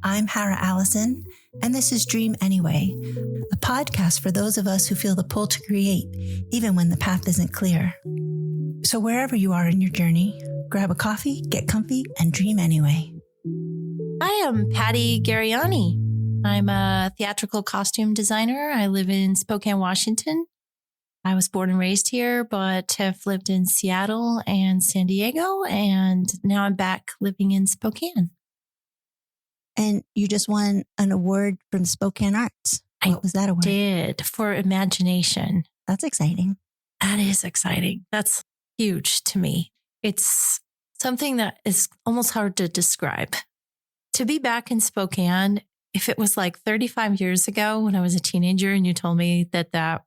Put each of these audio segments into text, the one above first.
I'm Allison, and this is Dream Anyway, a podcast for those of us who feel the pull to create, even when the path isn't clear. So wherever you are in your journey, grab a coffee, get comfy, and dream anyway. I am Patty Garegnani. I'm a theatrical costume designer. I live in Spokane, Washington. I was born and raised here, but have lived in Seattle and San Diego, and now I'm back living in Spokane. And you just won an award from Spokane Arts. What was that award? Did for imagination. That's exciting. That is exciting. That's huge to me. It's something that is almost hard to describe. To be back in Spokane, if it was like 35 years ago when I was a teenager and you told me that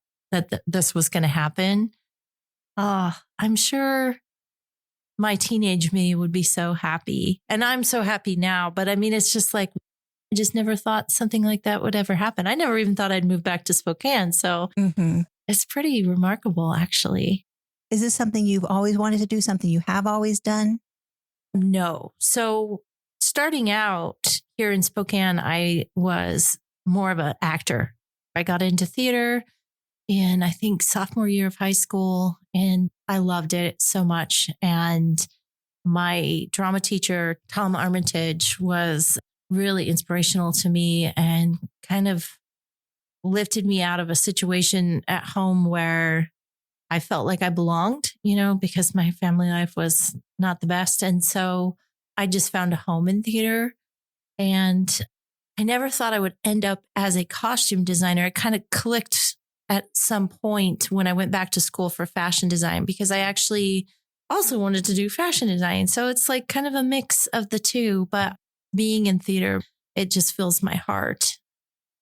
this was going to happen, I'm sure my teenage me would be so happy. And I'm so happy now. But I mean, it's just like, I just never thought something like that would ever happen. I never even thought I'd move back to Spokane. So It's pretty remarkable, actually. Is this something you've always wanted to do, something you have always done? No. So starting out here in Spokane, I was more of an actor. I got into theater in, I think, sophomore year of high school, and I loved it so much. And my drama teacher, Tom Armitage, was really inspirational to me and kind of lifted me out of a situation at home where I felt like I belonged, because my family life was not the best. And so I just found a home in theater, and I never thought I would end up as a costume designer. It kind of clicked at some point when I went back to school for fashion design, because I actually also wanted to do fashion design. So it's like kind of a mix of the two, but being in theater, it just fills my heart.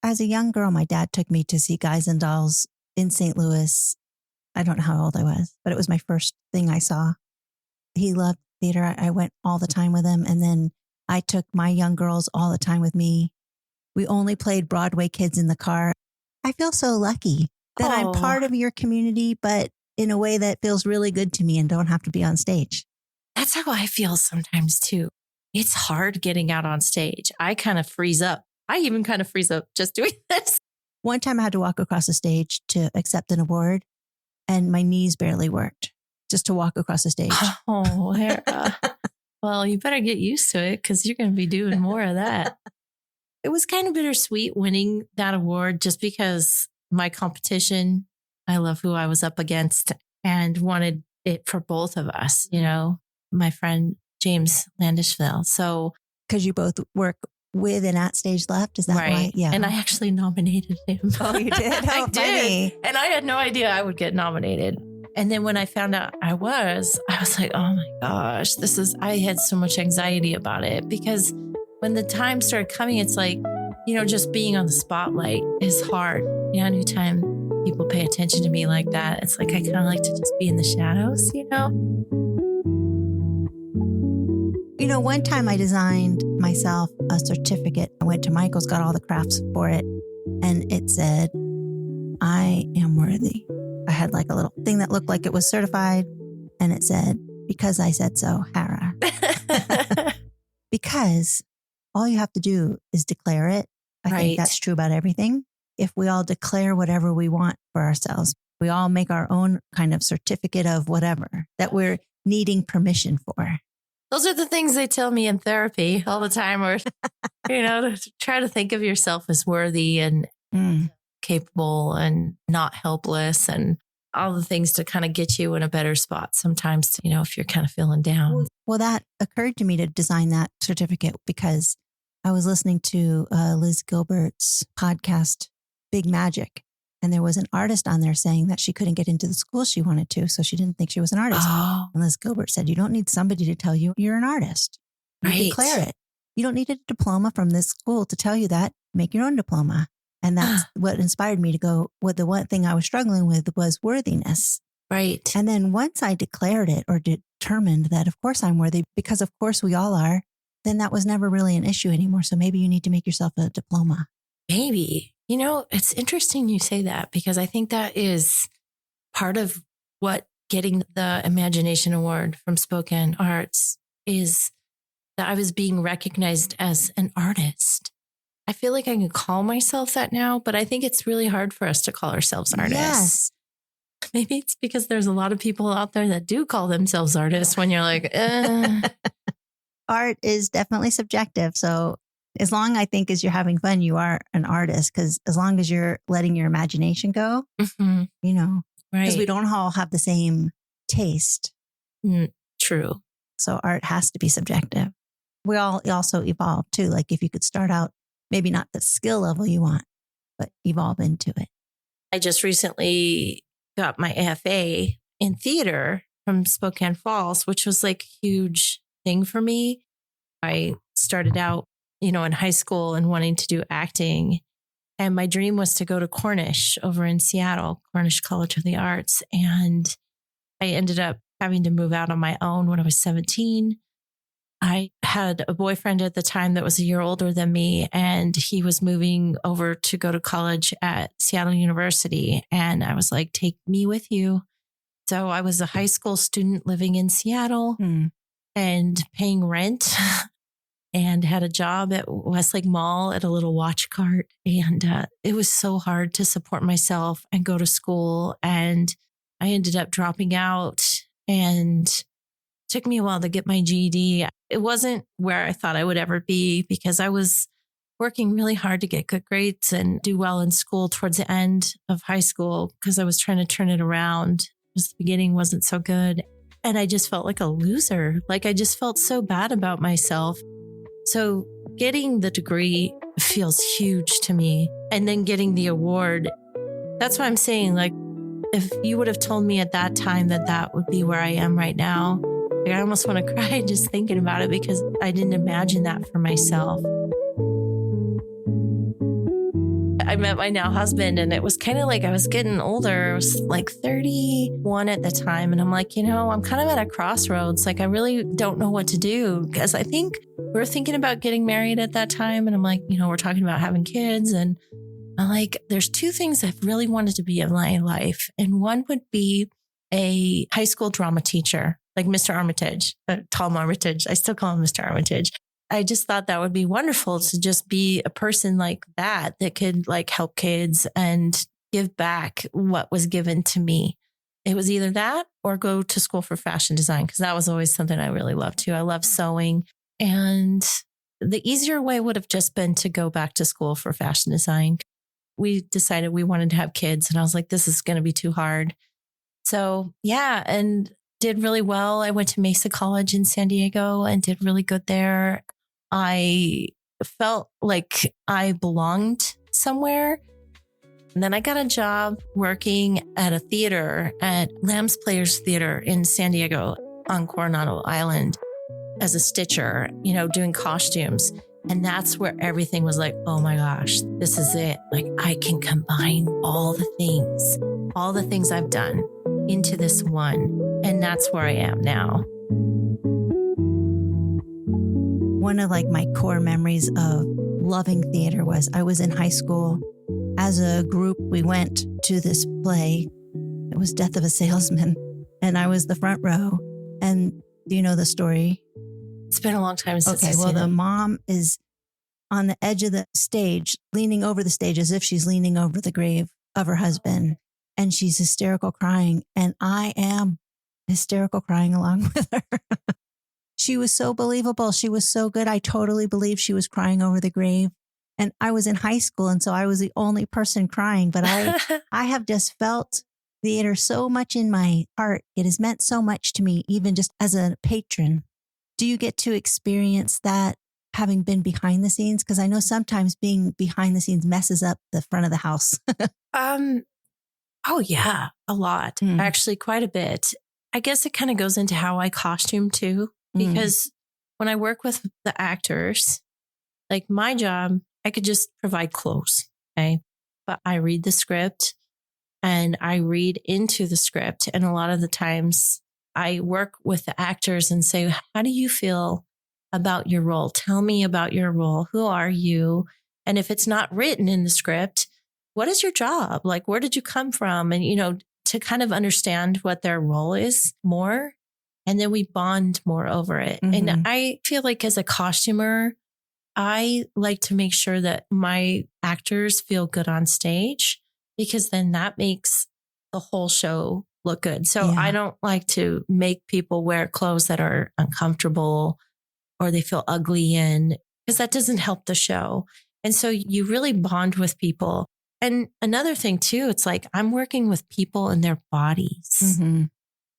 As a young girl, my dad took me to see Guys and Dolls in St. Louis. I don't know how old I was, but it was my first thing I saw. He loved theater. I went all the time with him. And then I took my young girls all the time with me. We only played Broadway kids in the car. I feel so lucky that I'm part of your community, but in a way that feels really good to me and don't have to be on stage. That's how I feel sometimes too. It's hard getting out on stage. I kind of freeze up. I even kind of freeze up just doing this. One time I had to walk across the stage to accept an award, and my knees barely worked just to walk across the stage. Oh, Hara. Well, you better get used to it because you're going to be doing more of that. It was kind of bittersweet winning that award just because my competition, I love who I was up against and wanted it for both of us, my friend James Landishville. So, because you both work with and at Stage Left, is that right? Right? Yeah. And I actually nominated him. Oh, you did? I did. And I had no idea I would get nominated. And then when I found out I was like, oh my gosh, I had so much anxiety about it, because when the time started coming, it's like, just being on the spotlight is hard. Anytime people pay attention to me like that, it's like I kind of like to just be in the shadows, One time I designed myself a certificate. I went to Michael's, got all the crafts for it, and it said, I am worthy. I had like a little thing that looked like it was certified, and it said, because I said so, Hara. Because all you have to do is declare it. I think that's true about everything. If we all declare whatever we want for ourselves, we all make our own kind of certificate of whatever that we're needing permission for. Those are the things they tell me in therapy all the time, or, to try to think of yourself as worthy and capable and not helpless, and all the things to kind of get you in a better spot sometimes, if you're kind of feeling down. Well, that occurred to me to design that certificate because I was listening to Liz Gilbert's podcast, Big Magic. And there was an artist on there saying that she couldn't get into the school she wanted to, so she didn't think she was an artist. Oh. And Liz Gilbert said, you don't need somebody to tell you you're an artist. You declare it. You don't need a diploma from this school to tell you that. Make your own diploma. And that's what inspired me to go, the one thing I was struggling with was worthiness. Right. And then once I declared it or determined that, of course, I'm worthy, because of course we all are, then that was never really an issue anymore. So maybe you need to make yourself a diploma. Maybe. It's interesting you say that, because I think that is part of what getting the Imagination Award from Spokane Arts is that I was being recognized as an artist. I feel like I can call myself that now, but I think it's really hard for us to call ourselves artists. Yes. Maybe it's because there's a lot of people out there that do call themselves artists when you're like, Art is definitely subjective. So as long, I think, as you're having fun, you are an artist. Because as long as you're letting your imagination go, right. Because we don't all have the same taste. True. So art has to be subjective. We all also evolve too. Like if you could start out, maybe not the skill level you want, but evolve into it. I just recently got my AFA in theater from Spokane Falls, which was like a huge thing for me. I started out, in high school and wanting to do acting. And my dream was to go to Cornish over in Seattle, Cornish College of the Arts. And I ended up having to move out on my own when I was 17. I had a boyfriend at the time that was a year older than me, and he was moving over to go to college at Seattle University. And I was like, take me with you. So I was a high school student living in Seattle and paying rent and had a job at Westlake Mall at a little watch cart. And it was so hard to support myself and go to school. And I ended up dropping out, and took me a while to get my GED. It wasn't where I thought I would ever be because I was working really hard to get good grades and do well in school towards the end of high school because I was trying to turn it around because the beginning wasn't so good. And I just felt like a loser. Like I just felt so bad about myself. So getting the degree feels huge to me. And then getting the award, that's what I'm saying. Like if you would have told me at that time that that would be where I am right now, I almost want to cry just thinking about it because I didn't imagine that for myself. I met my now husband, and it was kind of like I was getting older. I was like 31 at the time. And I'm like, I'm kind of at a crossroads. Like, I really don't know what to do because I think we were thinking about getting married at that time. And I'm like, we're talking about having kids. And I'm like, there's two things I've really wanted to be in my life. And one would be a high school drama teacher. Like Mr. Armitage, Tom Armitage. I still call him Mr. Armitage. I just thought that would be wonderful to just be a person like that could like help kids and give back what was given to me. It was either that or go to school for fashion design because that was always something I really loved too. I love sewing. And the easier way would have just been to go back to school for fashion design. We decided we wanted to have kids and I was like, this is going to be too hard. So yeah, and did really well. I went to Mesa College in San Diego and did really good there. I felt like I belonged somewhere. And then I got a job working at a theater at Lamb's Players Theater in San Diego on Coronado Island as a stitcher, doing costumes. And that's where everything was like, oh my gosh, this is it. Like I can combine all the things I've done into this one. And that's where I am now. One of like my core memories of loving theater was I was in high school. As a group, we went to this play. It was Death of a Salesman. And I was the front row. And do you know the story? It's been a long time since I've well, seen the it. mom is on the edge of the stage, leaning over the stage as if she's leaning over the grave of her husband. And she's hysterical crying. And I am hysterical crying along with her. She was so believable. She was so good. I totally believed she was crying over the grave. And I was in high school. And so I was the only person crying. But I have just felt theater so much in my heart. It has meant so much to me, even just as a patron. Do you get to experience that having been behind the scenes? Because I know sometimes being behind the scenes messes up the front of the house. Oh yeah, a lot. Actually, quite a bit. I guess it kind of goes into how I costume too, because when I work with the actors, like my job, I could just provide clothes. Okay. But I read the script and I read into the script. And a lot of the times I work with the actors and say, how do you feel about your role? Tell me about your role. Who are you? And if it's not written in the script, what is your job? Like, where did you come from? And, to kind of understand what their role is more. And then we bond more over it. Mm-hmm. And I feel like as a costumer, I like to make sure that my actors feel good on stage, because then that makes the whole show look good. So I don't like to make people wear clothes that are uncomfortable or they feel ugly in, because that doesn't help the show. And so you really bond with people. And another thing too, it's like I'm working with people and their bodies. Mm-hmm.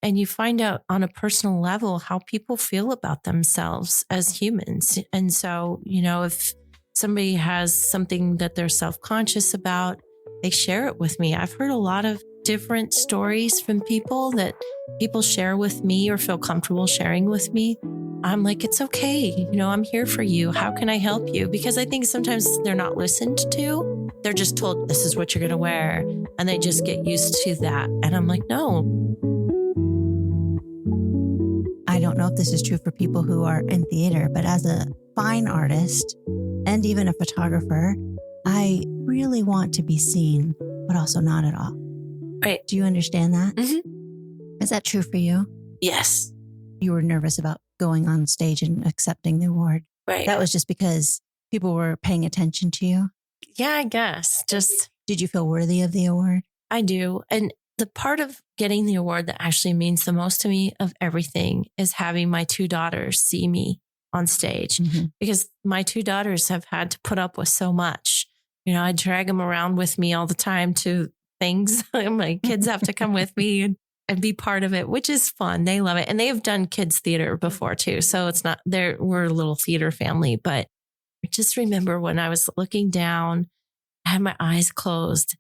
And you find out on a personal level how people feel about themselves as humans. And so, if somebody has something that they're self-conscious about, they share it with me. I've heard a lot of different stories from people that people share with me or feel comfortable sharing with me. I'm like, it's okay. I'm here for you. How can I help you? Because I think sometimes they're not listened to. They're just told, this is what you're going to wear. And they just get used to that. And I'm like, no. I don't know if this is true for people who are in theater, but as a fine artist and even a photographer, I really want to be seen, but also not at all. Right. Do you understand that? Mm-hmm. Is that true for you? Yes. You were nervous about going on stage and accepting the award. Right. That was just because people were paying attention to you? Yeah, I guess. Just, did you feel worthy of the award? I do. And the part of getting the award that actually means the most to me of everything is having my 2 daughters see me on stage, because my 2 daughters have had to put up with so much. I drag them around with me all the time to things. My kids have to come with me and be part of it, which is fun. They love it. And they have done kids theater before too. So it's not we're a little theater family, but I just remember when I was looking down, I had my eyes closed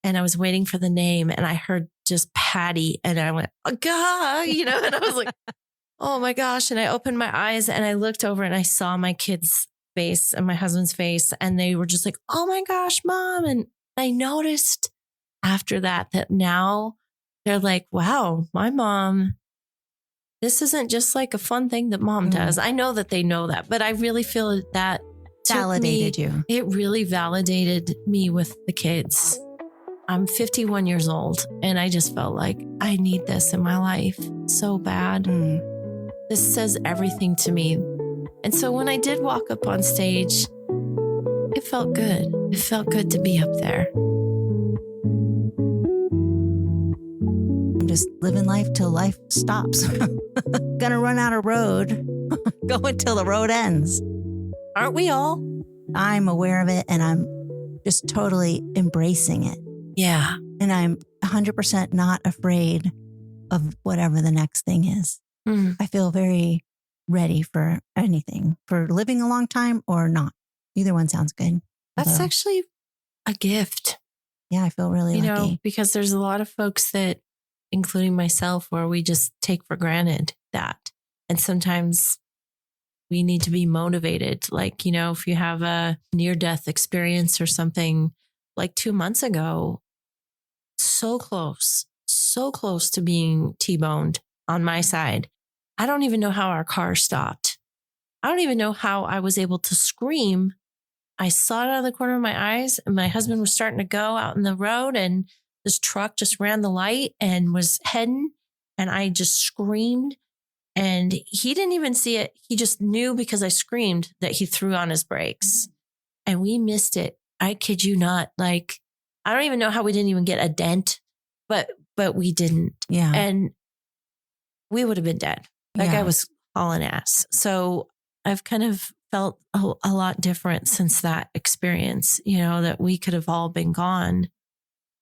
and I was waiting for the name and I heard just Patty and I went, oh God, and I was like, oh my gosh. And I opened my eyes and I looked over and I saw my kid's face and my husband's face and they were just like, oh my gosh, Mom. And I noticed after that now they're like, wow, my mom, this isn't just like a fun thing that Mom does. I know that they know that, but I really feel that validated you. It really validated me with the kids. I'm 51 years old and I just felt like I need this in my life so bad. This says everything to me. And so when I did walk up on stage, it felt good. It felt good to be up there. I'm just living life till life stops. Gonna run out of road. Go until the road ends. Aren't we all? I'm aware of it and I'm just totally embracing it. Yeah. And I'm 100% not afraid of whatever the next thing is. I feel very ready for anything, for living a long time or not. Either one sounds good. That's actually a gift. Yeah, I feel really lucky. Because there's a lot of folks that, including myself, where we just take for granted that. And sometimes we need to be motivated. Like, if you have a near-death experience or something, like 2 months ago, so close to being T-boned on my side. I don't even know how our car stopped. I don't even know how I was able to scream. I saw it out of the corner of my eyes and my husband was starting to go out in the road and this truck just ran the light and was heading and I just screamed and he didn't even see it. He just knew because I screamed that he threw on his brakes and we missed it. I kid you not. Like, I don't even know how we didn't even get a dent, but we didn't. Yeah. And we would have been dead. That guy was hauling ass. So I've kind of felt a lot different since that experience, that we could have all been gone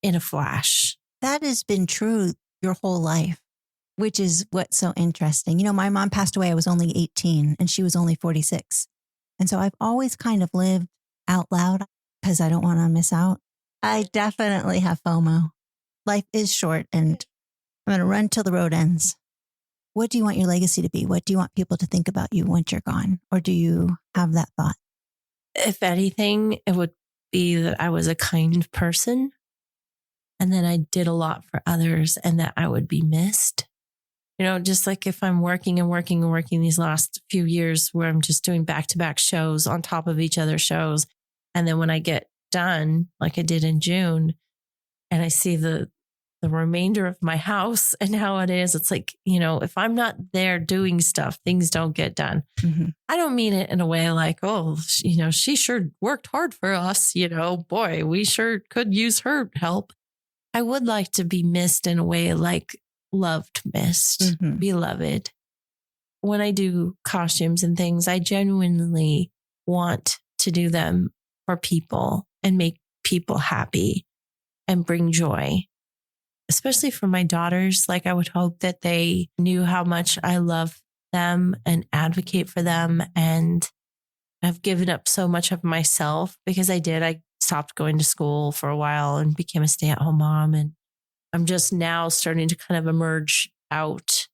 in a flash. That has been true your whole life, which is what's so interesting. My mom passed away. I was only 18 and she was only 46. And so I've always kind of lived out loud because I don't want to miss out. I definitely have FOMO. Life is short and I'm going to run till the road ends. What do you want your legacy to be? What do you want people to think about you once you're gone? Or do you have that thought? If anything, it would be that I was a kind person and that I did a lot for others and that I would be missed. Just like if I'm working these last few years where I'm just doing back-to-back shows on top of each other shows. And then when I get done, like I did in June, and I see the the remainder of my house and how it is. It's like, if I'm not there doing stuff, things don't get done. Mm-hmm. I don't mean it in a way like, oh, she sure worked hard for us. Boy, we sure could use her help. I would like to be missed in a way like loved, missed, Mm-hmm. beloved. When I do costumes and things, I genuinely want to do them for people and make people happy and bring joy, especially for my daughters. Like, I would hope that they knew how much I love them and advocate for them. And I've given up so much of myself because I did. I stopped going to school for a while and became a stay-at-home mom. And I'm just now starting to kind of emerge out.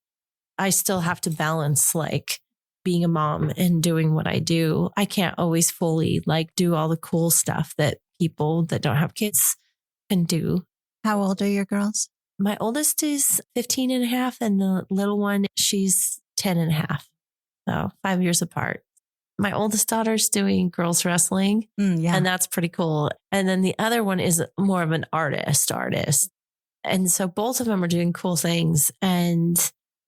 I still have to balance like being a mom and doing what I do. I can't always fully like do all the cool stuff that people that don't have kids can do. How old are your girls? My oldest is 15 and a half, and the little one, she's 10 and a half. So 5 years apart. My oldest daughter's doing girls wrestling, Yeah. and that's pretty cool. And then the other one is more of an artist. And so both of them are doing cool things. And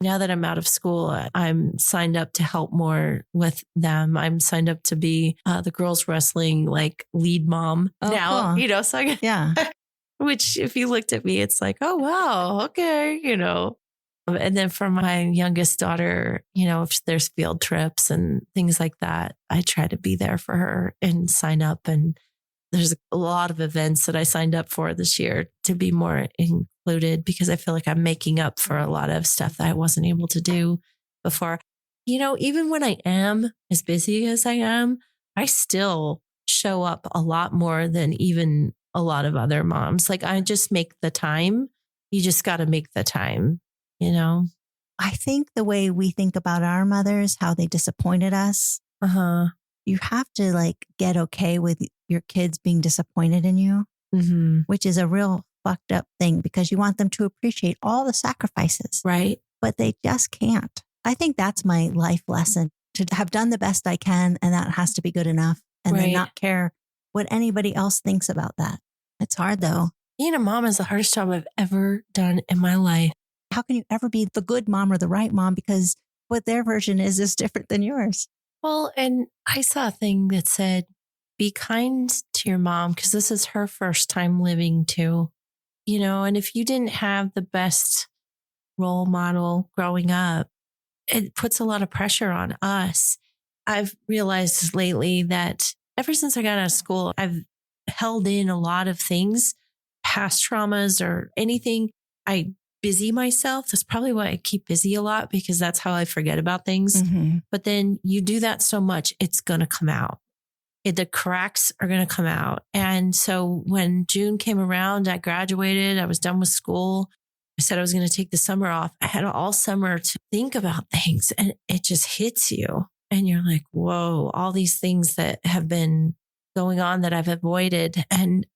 now that I'm out of school, I'm signed up to help more with them. I'm signed up to be the girls wrestling like lead mom now, cool. So I, Yeah. which if you looked at me, it's like, oh, wow. Okay. And then for my youngest daughter, if there's field trips and things like that, I try to be there for her and sign up. And there's a lot of events that I signed up for this year to be more included because I feel like I'm making up for a lot of stuff that I wasn't able to do before. Even when I am as busy as I am, I still show up a lot more than even a lot of other moms. Like, I just make the time. You just got to make the time, I think the way we think about our mothers, how they disappointed us, you have to like get okay with your kids being disappointed in you, which is a real fucked up thing because you want them to appreciate all the sacrifices. Right. But they just can't. I think that's my life lesson, to have done the best I can. And that has to be good enough. And then not care what anybody else thinks about that. It's hard though. Being a mom is the hardest job I've ever done in my life. How can you ever be the good mom or the right mom? Because what their version is different than yours. Well, and I saw a thing that said, be kind to your mom because this is her first time living too. And if you didn't have the best role model growing up, it puts a lot of pressure on us. I've realized lately that ever since I got out of school, I've held in a lot of things, past traumas or anything. I busy myself. That's probably why I keep busy a lot because that's how I forget about things. But then you do that so much, it's going to come out. The cracks are going to come out. And so when June came around, I graduated, I was done with school. I said I was going to take the summer off. I had all summer to think about things and it just hits you. And you're like, whoa, all these things that have been going on that I've avoided. And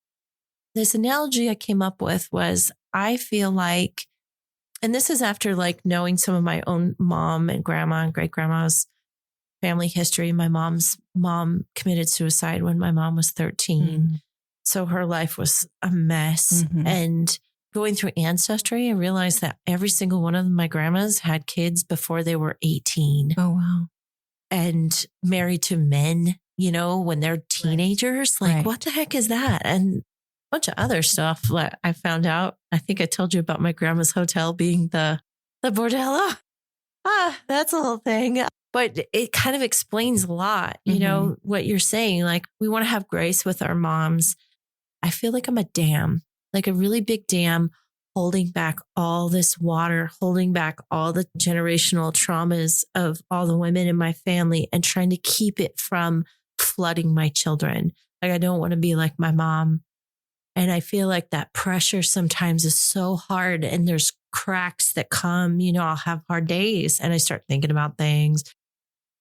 this analogy I came up with was, I feel like, and this is after like knowing some of my own mom and grandma and great grandma's family history. My mom's mom committed suicide when my mom was 13. So her life was a mess. And going through Ancestry, I realized that every single one of my grandmas had kids before they were 18. Oh, wow. And married to men, when they're teenagers. Like, what the heck is that? And a bunch of other stuff that I found out. I think I told you about my grandma's hotel being the bordello. That's a whole thing. But it kind of explains a lot, what you're saying. Like, we want to have grace with our moms. I feel like I'm a dam, like a really big dam holding back all this water, holding back all the generational traumas of all the women in my family and trying to keep it from flooding my children. Like, I don't want to be like my mom. And I feel like that pressure sometimes is so hard and there's cracks that come, I'll have hard days and I start thinking about things.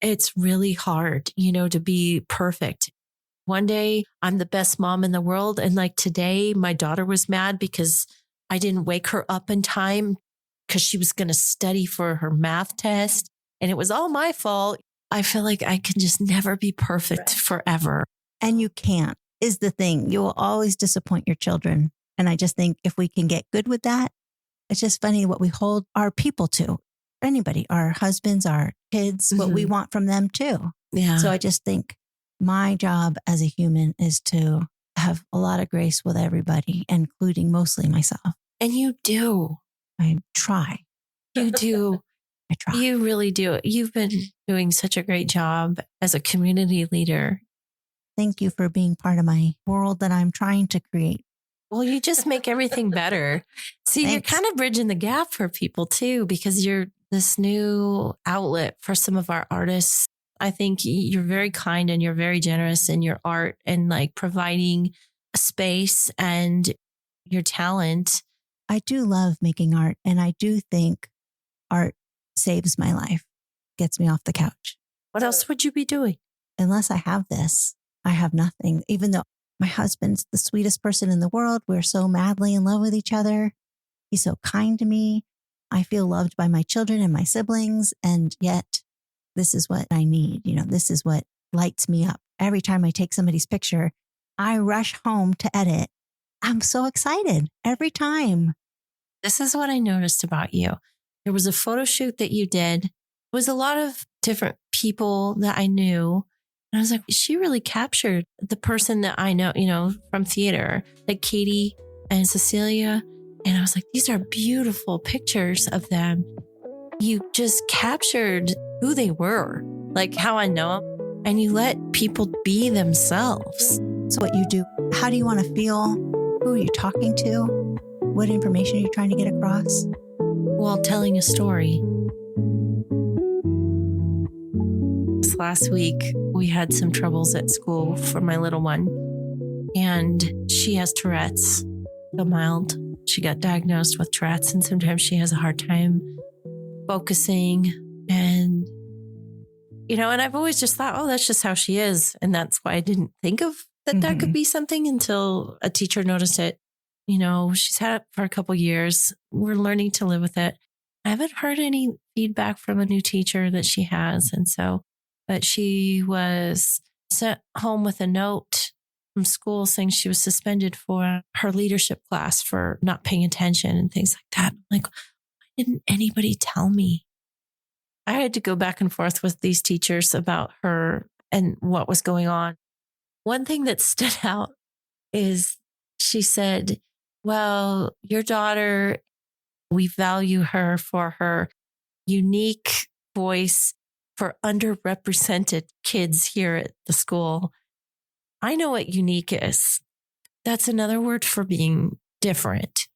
It's really hard, to be perfect. One day I'm the best mom in the world. And like today, my daughter was mad because I didn't wake her up in time because she was going to study for her math test. And it was all my fault. I feel like I can just never be perfect forever. And you can't, is the thing. You will always disappoint your children. And I just think if we can get good with that, it's just funny what we hold our people to. Anybody, our husbands, our kids, what we want from them too. Yeah. So I just think my job as a human is to have a lot of grace with everybody, including mostly myself. And you do. I try. You do. I try. You really do. You've been doing such a great job as a community leader. Thank you for being part of my world that I'm trying to create. Well, you just make everything better. See, Thanks. You're kind of bridging the gap for people too, because you're this new outlet for some of our artists. I think you're very kind and you're very generous in your art and like providing a space and your talent. I do love making art, and I do think art saves my life, gets me off the couch. What else would you be doing? Unless I have this, I have nothing. Even though my husband's the sweetest person in the world, we're so madly in love with each other. He's so kind to me. I feel loved by my children and my siblings. And yet this is what I need. This is what lights me up. Every time I take somebody's picture, I rush home to edit. I'm so excited every time. This is what I noticed about you. There was a photo shoot that you did. It was a lot of different people that I knew. And I was like, she really captured the person that I know, from theater, like Katie and Cecilia. And I was like, these are beautiful pictures of them. You just captured who they were, like how I know them. And you let people be themselves. So what you do, how do you want to feel? Who are you talking to? What information are you trying to get across? While telling a story. This last week, we had some troubles at school for my little one. And she has Tourette's, so mild. She got diagnosed with Tourette's, and sometimes she has a hard time focusing. And, and I've always just thought, oh, that's just how she is. And that's why I didn't think of that could be something until a teacher noticed it. She's had it for a couple years. We're learning to live with it. I haven't heard any feedback from a new teacher that she has. But she was sent home with a note from school saying she was suspended for her leadership class for not paying attention and things like that. I'm like, why didn't anybody tell me? I had to go back and forth with these teachers about her and what was going on. One thing that stood out is she said, well, your daughter, we value her for her unique voice for underrepresented kids here at the school. I know what unique is. That's another word for being different.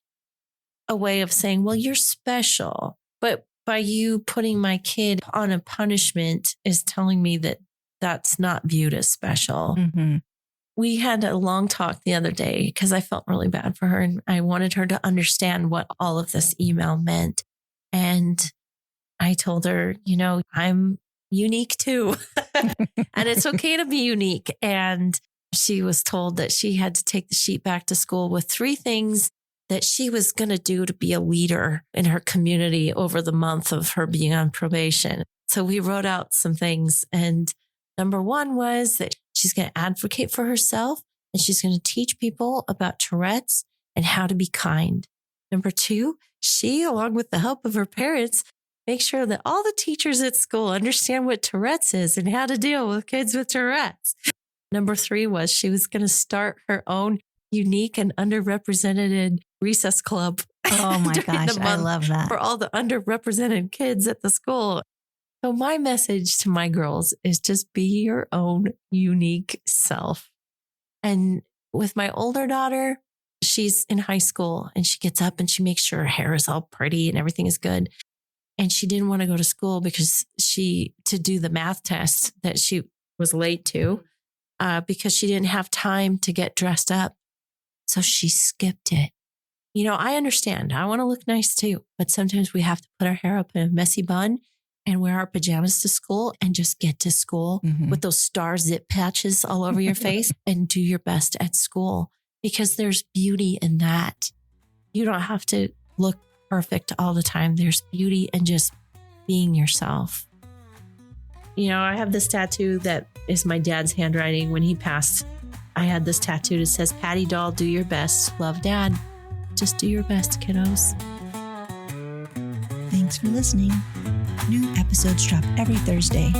A way of saying, well, you're special. But by you putting my kid on a punishment is telling me that that's not viewed as special. Mm-hmm. We had a long talk the other day because I felt really bad for her and I wanted her to understand what all of this email meant. And I told her, I'm unique too. And it's okay to be unique. And she was told that she had to take the sheet back to school with 3 things that she was going to do to be a leader in her community over the month of her being on probation. So we wrote out some things. And number 1 was that she's going to advocate for herself and she's going to teach people about Tourette's and how to be kind. Number 2, she, along with the help of her parents, make sure that all the teachers at school understand what Tourette's is and how to deal with kids with Tourette's. Number 3 was she was going to start her own unique and underrepresented recess club. Oh my gosh, I love that. For all the underrepresented kids at the school. So my message to my girls is just be your own unique self. And with my older daughter, she's in high school and she gets up and she makes sure her hair is all pretty and everything is good. And she didn't want to go to school because to do the math test that she was late to, because she didn't have time to get dressed up. So she skipped it. I understand. I want to look nice too, but sometimes we have to put our hair up in a messy bun and wear our pajamas to school and just get to school with those star zip patches all over your face and do your best at school because there's beauty in that. You don't have to look perfect all the time. There's beauty in just being yourself. I have this tattoo that is my dad's handwriting when he passed. I had this tattoo that says, Patty doll, do your best. Love, Dad. Just do your best, kiddos. Thanks for listening. New episodes drop every Thursday.